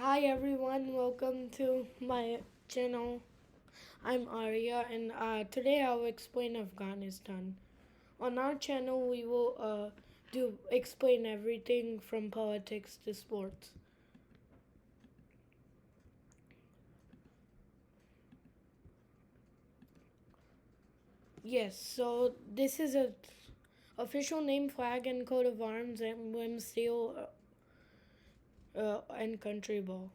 Hi everyone, welcome to my channel. I'm Arya and today I'll explain Afghanistan. On our channel we will do explain everything from politics to sports. Yes, so this is a official name, flag and coat of arms, emblem, seal, and country ball.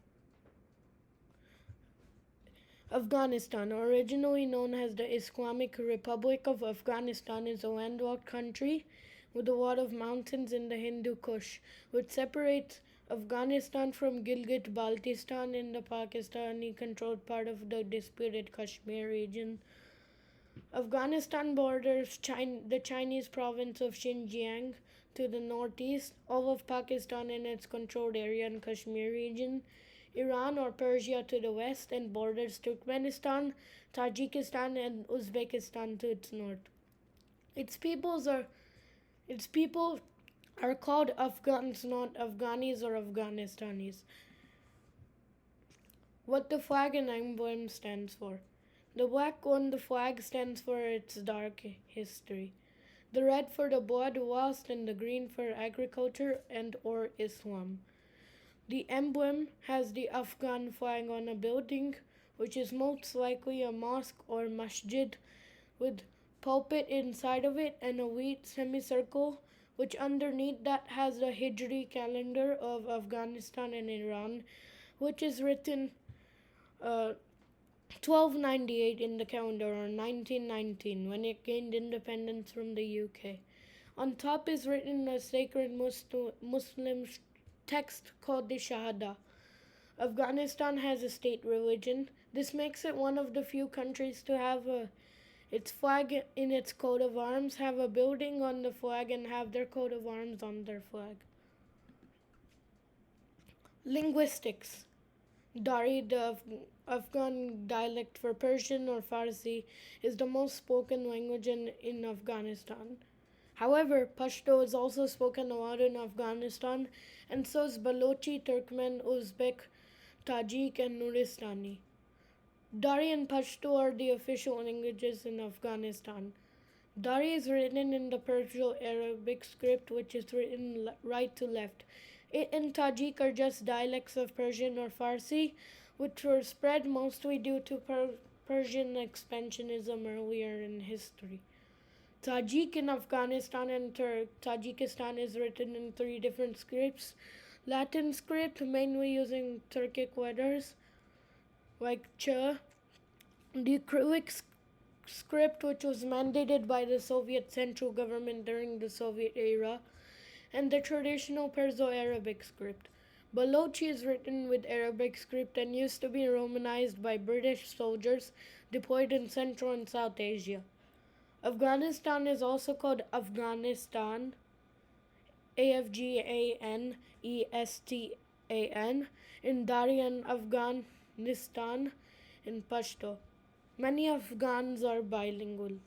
Afghanistan, originally known as the Islamic Republic of Afghanistan, is a landlocked country with a lot of mountains in the Hindu Kush, which separates Afghanistan from Gilgit-Baltistan in the Pakistani-controlled part of the disputed Kashmir region. Afghanistan borders the Chinese province of Xinjiang to the northeast, all of Pakistan in its controlled area in Kashmir region, Iran or Persia to the west, and borders Turkmenistan, Tajikistan, and Uzbekistan to its north. Its peoples are its people are called Afghans, not Afghanis or Afghanistanis. What the flag and emblem stands for. The black on the flag stands for its dark history. The red for the blood lost and the green for agriculture and or Islam. The emblem has the Afghan flag on a building, which is most likely a mosque or masjid, with pulpit inside of it and a wheat semicircle, which underneath that has the Hijri calendar of Afghanistan and Iran, which is written 1298 in the calendar, or 1919 when it gained independence from the UK. On top is written a sacred Muslim text called the Shahada. Afghanistan has a state religion. This makes it one of the few countries to have its flag in its coat of arms, have a building on the flag, and have their coat of arms on their flag. Linguistics. Dari, the Afghan dialect for Persian or Farsi, is the most spoken language in Afghanistan. However, Pashto is also spoken a lot in Afghanistan, and so is Balochi, Turkmen, Uzbek, Tajik, and Nuristani. Dari and Pashto are the official languages in Afghanistan. Dari is written in the Perso-Arabic script, which is written right to left. It and Tajik are just dialects of Persian or Farsi, which were spread mostly due to Persian expansionism earlier in history. Tajik in Afghanistan and Tajikistan is written in three different scripts. Latin script, mainly using Turkic letters like Ch. The Cyrillic script, which was mandated by the Soviet Central Government during the Soviet era, and the traditional Perso-Arabic script. Balochi is written with Arabic script and used to be Romanized by British soldiers deployed in Central and South Asia. Afghanistan is also called Afghanistan, Afghanestan, in Dari and Afghanistan in Pashto. Many Afghans are bilingual.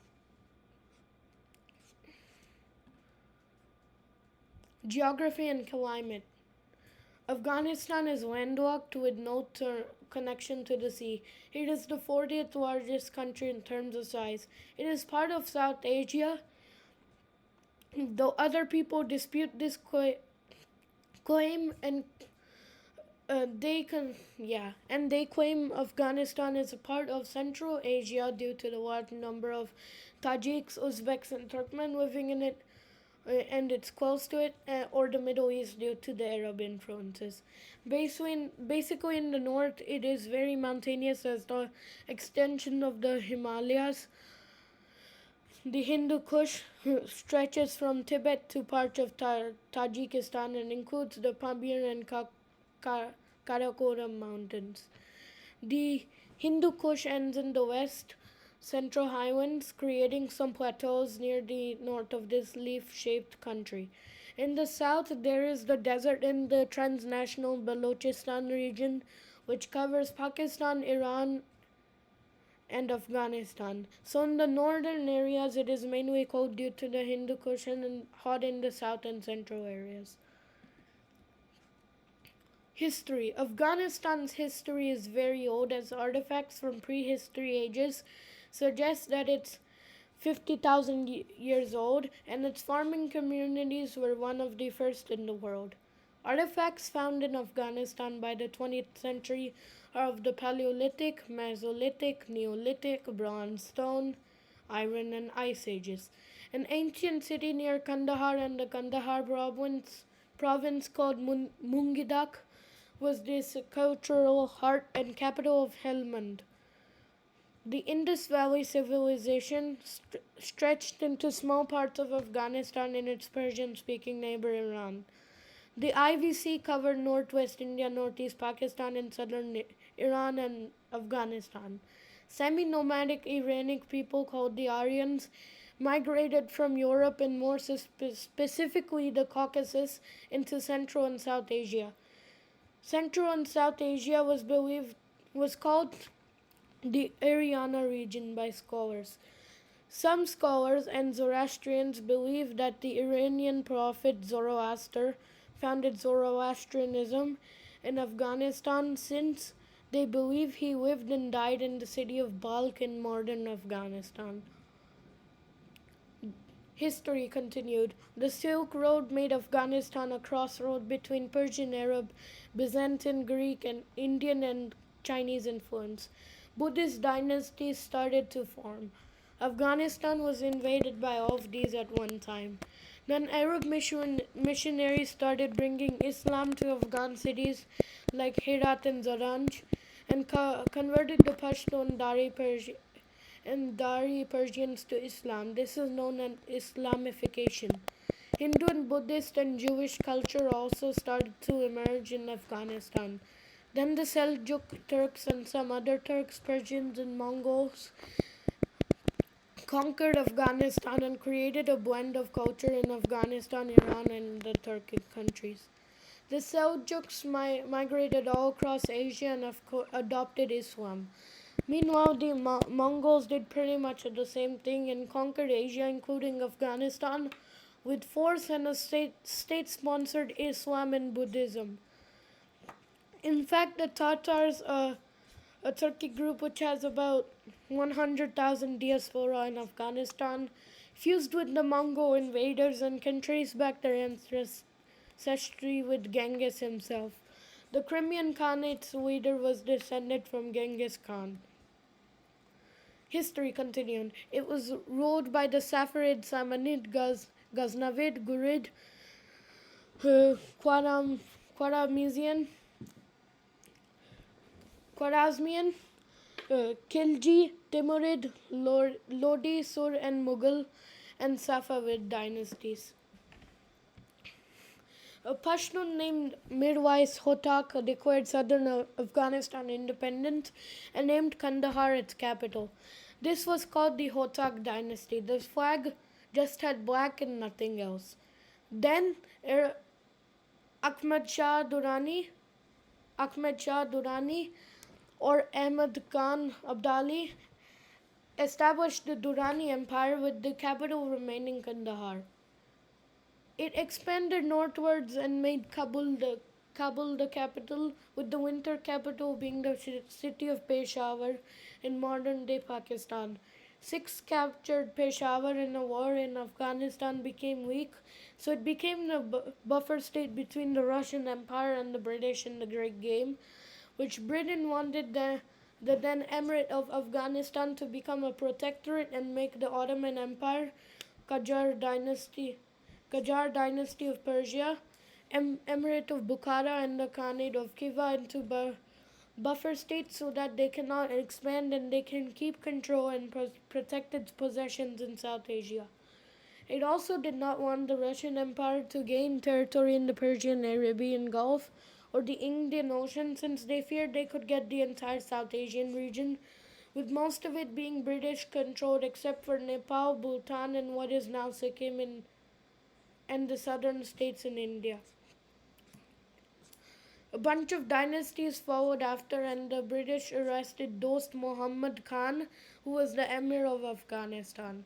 Geography and climate. Afghanistan is landlocked with no connection to the sea. It is the 40th largest country in terms of size. It is part of South Asia, though other people dispute this claim, and they claim Afghanistan is a part of Central Asia due to the large number of Tajiks, Uzbeks, and Turkmen living in it, and it's close to it, or the Middle East due to the Arab influences. Basically in the north, it is very mountainous as the extension of the Himalayas. The Hindu Kush stretches from Tibet to parts of Tajikistan and includes the Pamir and Karakoram mountains. The Hindu Kush ends in the west central highlands, creating some plateaus near the north of this leaf-shaped country. In the south, there is the desert in the transnational Balochistan region, which covers Pakistan, Iran, and Afghanistan. So in the northern areas, it is mainly cold due to the Hindu Kush, and hot in the south and central areas. History. Afghanistan's history is very old, as artifacts from prehistory ages suggest that it's 50,000 years old, and its farming communities were one of the first in the world. Artifacts found in Afghanistan by the 20th century are of the Paleolithic, Mesolithic, Neolithic, Bronze, Stone, Iron, and Ice Ages. An ancient city near Kandahar and the Kandahar province called Mungidak was this cultural heart and capital of Helmand. The Indus Valley civilization stretched into small parts of Afghanistan and its Persian speaking neighbor Iran. The IVC covered northwest India, northeast Pakistan, and southern Iran and Afghanistan. Semi nomadic Iranic people called the Aryans migrated from Europe and more specifically the Caucasus into Central and South Asia. Central and South Asia was called the Ariana region by scholars. Some scholars and Zoroastrians believe that the Iranian prophet Zoroaster founded Zoroastrianism in Afghanistan, since they believe he lived and died in the city of Balkh in modern Afghanistan. History continued. The Silk Road made Afghanistan a crossroad between Persian, Arab, Byzantine, Greek, and Indian and Chinese influence. Buddhist dynasties started to form. Afghanistan was invaded by all of these at one time. Then Arab missionaries started bringing Islam to Afghan cities like Herat and Zaranj, and converted the Pashto and Dari Persians to Islam. This is known as Islamification. Hindu and Buddhist and Jewish culture also started to emerge in Afghanistan. Then the Seljuk Turks and some other Turks, Persians, and Mongols conquered Afghanistan and created a blend of culture in Afghanistan, Iran, and the Turkic countries. The Seljuks migrated all across Asia and adopted Islam. Meanwhile, the Mongols did pretty much the same thing and conquered Asia, including Afghanistan, with force and a state-sponsored Islam and Buddhism. In fact, the Tatars, a Turkic group which has about 100,000 diaspora in Afghanistan, fused with the Mongol invaders and can trace back their ancestry with Genghis himself. The Crimean Khanate's leader was descended from Genghis Khan. History continued. It was ruled by the Safarid, Samanid, Ghaznavid, Ghurid, Khwarezmian, Khilji, Timurid, Lodi, Sur, and Mughal and Safavid dynasties. A Pashtun named Mirwais Hotak declared southern Afghanistan independent and named Kandahar its capital. This was called the Hotak dynasty. The flag just had black and nothing else. Then Ahmad Shah Durrani or Ahmad Khan Abdali established the Durrani Empire with the capital remaining Kandahar. It expanded northwards and made Kabul the capital, with the winter capital being the city of Peshawar in modern-day Pakistan. Sikhs captured Peshawar in a war in Afghanistan became weak, so it became the buffer state between the Russian Empire and the British in the Great Game, which Britain wanted the then Emirate of Afghanistan to become a protectorate and make the Ottoman Empire, Qajar dynasty of Persia, Emirate of Bukhara, and the Khanate of Khiva into buffer states so that they cannot expand and they can keep control and protect its possessions in South Asia. It also did not want the Russian Empire to gain territory in the Persian Arabian Gulf or the Indian Ocean, since they feared they could get the entire South Asian region, with most of it being British controlled except for Nepal, Bhutan, and what is now Sikkim and the southern states in India. A bunch of dynasties followed after, and the British arrested Dost Muhammad Khan, who was the Emir of Afghanistan.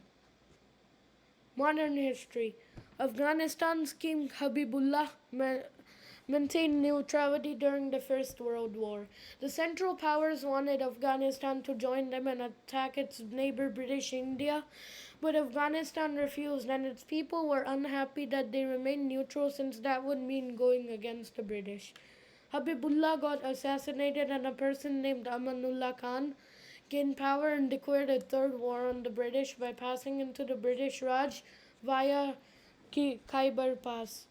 Modern history. Afghanistan's King Habibullah maintained neutrality during the First World War. The Central Powers wanted Afghanistan to join them and attack its neighbor British India, but Afghanistan refused, and its people were unhappy that they remained neutral since that would mean going against the British. Habibullah got assassinated, and a person named Amanullah Khan gained power and declared a third war on the British by passing into the British Raj via Khyber Pass.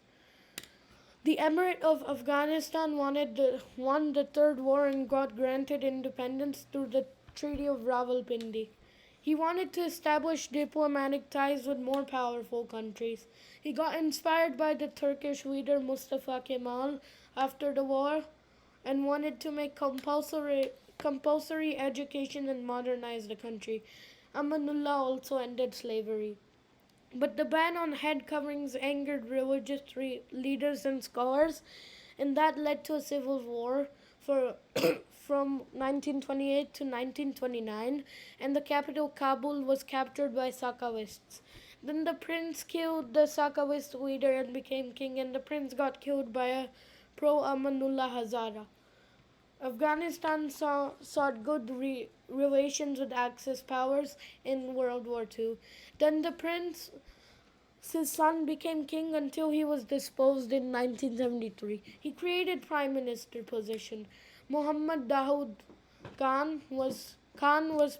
The Emirate of Afghanistan won the Third War and got granted independence through the Treaty of Rawalpindi. He wanted to establish diplomatic ties with more powerful countries. He got inspired by the Turkish leader Mustafa Kemal after the war and wanted to make compulsory education and modernize the country. Amanullah also ended slavery. But the ban on head coverings angered religious leaders and scholars, and that led to a civil war for from 1928 to 1929, and the capital Kabul was captured by Safavists. Then the prince killed the Safavist leader and became king, and the prince got killed by a pro-Amanullah Hazara. Afghanistan sought good relations with Axis powers in World War II. Then the prince's son became king until he was deposed in 1973. He created prime minister position. Muhammad Dawood Khan was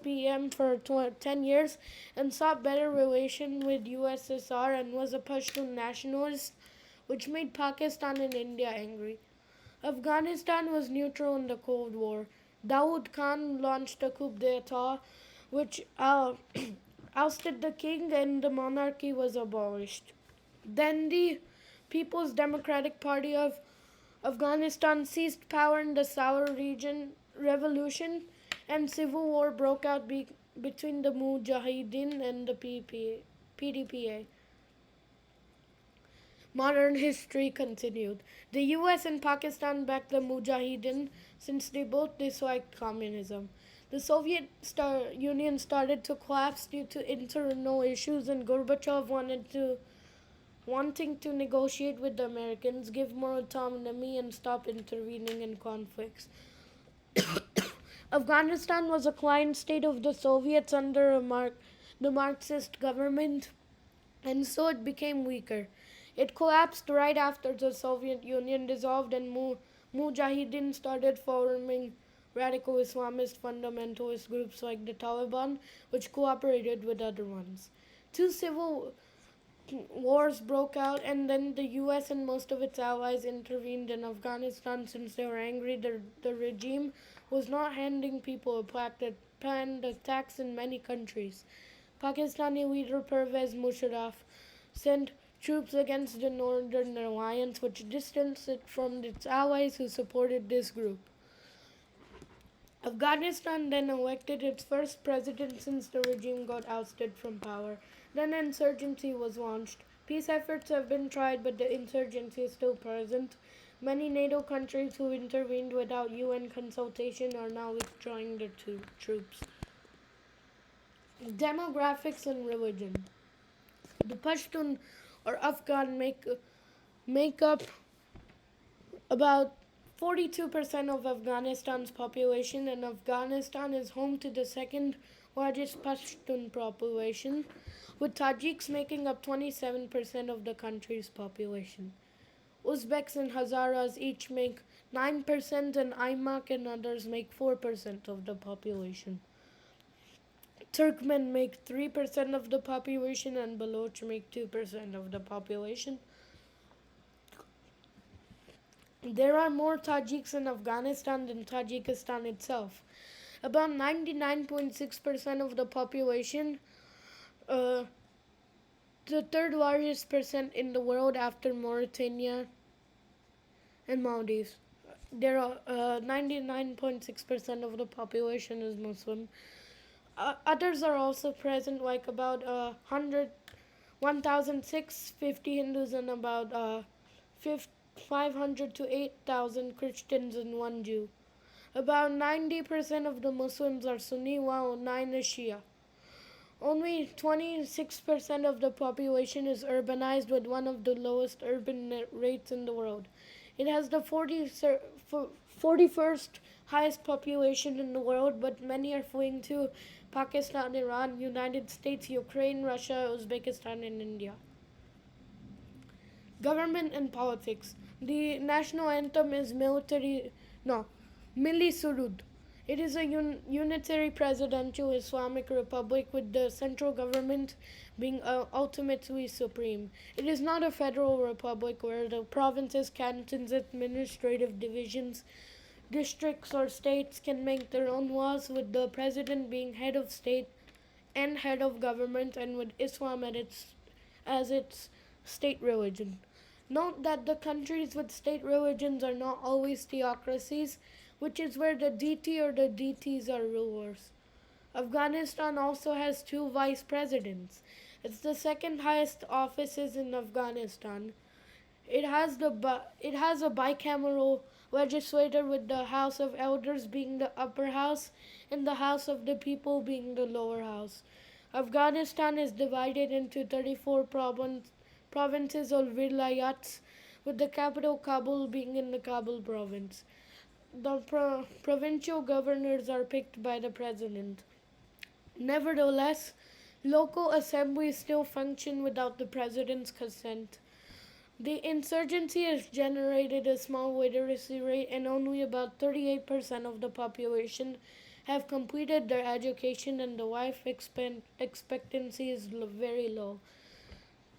PM for 10 years and sought better relation with USSR and was a Pashtun nationalist, which made Pakistan and India angry. Afghanistan was neutral in the Cold War. Dawood Khan launched a coup d'etat, which ousted the king, and the monarchy was abolished. Then the People's Democratic Party of Afghanistan seized power in the Saur region revolution, and civil war broke out between the Mujahideen and the PDPA. Modern history continued. The US and Pakistan backed the Mujahideen since they both disliked communism. The Soviet Union started to collapse due to internal issues, and Gorbachev wanting to negotiate with the Americans, give more autonomy, and stop intervening in conflicts. Afghanistan was a client state of the Soviets under the Marxist government, and so it became weaker. It collapsed right after the Soviet Union dissolved, and Mujahideen started forming radical Islamist fundamentalist groups like the Taliban, which cooperated with other ones. Two civil wars broke out, and then the US and most of its allies intervened in Afghanistan since they were angry the regime was not handing people a planned attacks in many countries. Pakistani leader Pervez Musharraf sent troops against the Northern Alliance, which distanced it from its allies who supported this group. Afghanistan then elected its first president since the regime got ousted from power. Then insurgency was launched. Peace efforts have been tried, but the insurgency is still present. Many NATO countries who intervened without UN consultation are now withdrawing their troops. Demographics and religion. The Pashtun or Afghan make up about 42% of Afghanistan's population, and Afghanistan is home to the second largest Pashtun population, with Tajiks making up 27% of the country's population. Uzbeks and Hazaras each make 9%, and Aimak and others make 4% of the population. Turkmen make 3% of the population, and Baloch make 2% of the population. There are more Tajiks in Afghanistan than Tajikistan itself. About 99.6% of the population, the third largest percent in the world after Mauritania and Maldives. There are 99.6% of the population is Muslim. Others are also present, like about 1,650 Hindus and about 500 to 8,000 Christians and one Jew. About 90% of the Muslims are Sunni, while 9 is Shia. Only 26% of the population is urbanized, with one of the lowest urban rates in the world. It has the 41st highest population in the world, but many are fleeing to Pakistan, Iran, United States, Ukraine, Russia, Uzbekistan, and India. Government and politics. The national anthem is Milli Surud. It is a unitary presidential Islamic republic with the central government being ultimately supreme. It is not a federal republic where the provinces, cantons, administrative divisions, districts, or states can make their own laws, with the president being head of state and head of government, and with Islam as its state religion. Note that the countries with state religions are not always theocracies, which is where the deity or the deities are rulers. Afghanistan also has two vice presidents. It's the second highest offices in Afghanistan. It has a bicameral legislature, with the House of Elders being the upper house and the House of the People being the lower house. Afghanistan is divided into 34 provinces or vilayats, with the capital Kabul being in the Kabul province. The provincial governors are picked by the president. Nevertheless, local assemblies still function without the president's consent. The insurgency has generated a small literacy rate, and only about 38% of the population have completed their education, and the life expectancy is very low.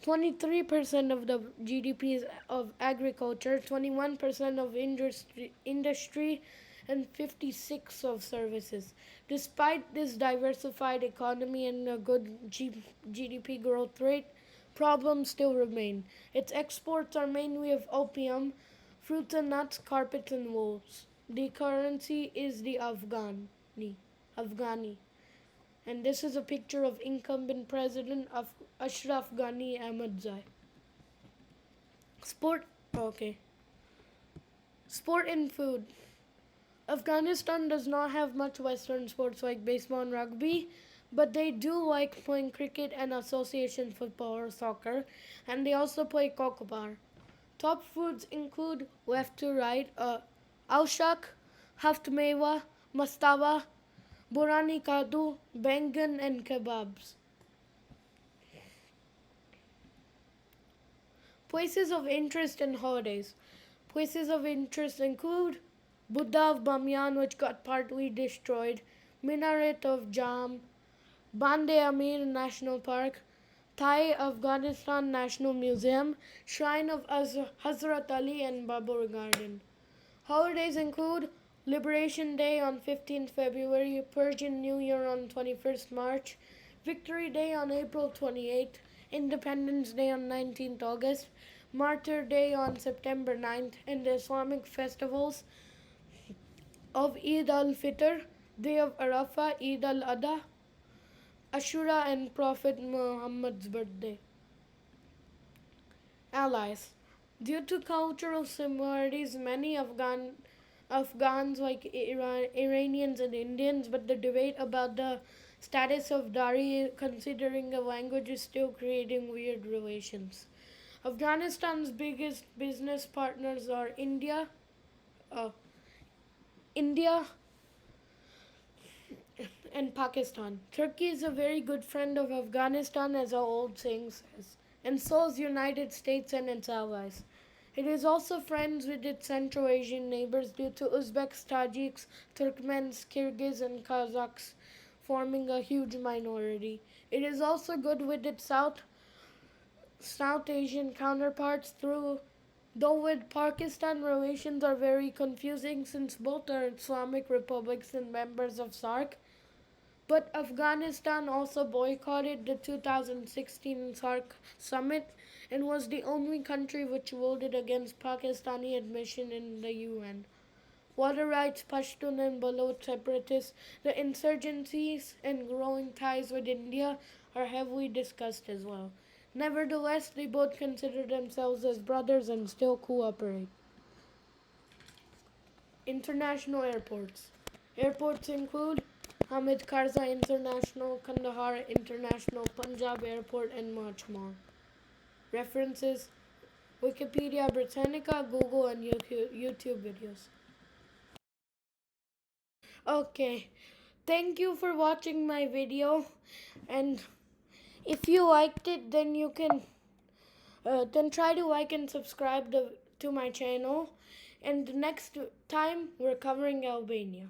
23% of the GDP is of agriculture, 21% of industry, and 56 of services. Despite this diversified economy and a good GDP growth rate, problems still remain. Its exports are mainly of opium, fruits and nuts, carpets and wools. The currency is the Afghani. And this is a picture of incumbent president of Ashraf Ghani Ahmadzai. Sport okay. Sport and food. Afghanistan does not have much Western sports like baseball and rugby, but they do like playing cricket and association football or soccer, and they also play kokobar. Top foods include left to right, alshak, haft mewa, mastawa, burani kadu, bangan, and kebabs. Places of interest and holidays. Places of interest include Buddha of Bamyan, which got partly destroyed, Minaret of Jam, Bande Amir National Park, Thai Afghanistan National Museum, Shrine of Hazrat Ali, and Babur Garden. Holidays include Liberation Day on 15th February, Persian New Year on 21st March, Victory Day on April 28th, Independence Day on 19th August, Martyr Day on September 9th, and the Islamic festivals of Eid al-Fitr, Day of Arafah, Eid al-Adha, Ashura, and Prophet Muhammad's birthday. Allies. Due to cultural similarities, many Afghans like Iranians and Indians, but the debate about the status of Dari considering a language is still creating weird relations. Afghanistan's biggest business partners are uh, India, and Pakistan. Turkey is a very good friend of Afghanistan, as our old saying says, and so is United States and its allies. It is also friends with its Central Asian neighbors due to Uzbeks, Tajiks, Turkmens, Kyrgyz, and Kazakhs forming a huge minority. It is also good with its South Asian counterparts, though with Pakistan relations are very confusing since both are Islamic republics and members of SARC. But Afghanistan also boycotted the 2016 SARC summit and was the only country which voted against Pakistani admission in the UN. Water rights, Pashtun and Baloch separatists, the insurgencies, and growing ties with India are heavily discussed as well. Nevertheless, they both consider themselves as brothers and still cooperate. International airports. Airports include Hamid Karzai International, Kandahar International, Punjab Airport, and much more. References: Wikipedia Britannica, Google, and YouTube videos. Okay, thank you for watching my video, and if you liked it, then you can then try to like and subscribe to my channel. And next time we're covering Albania.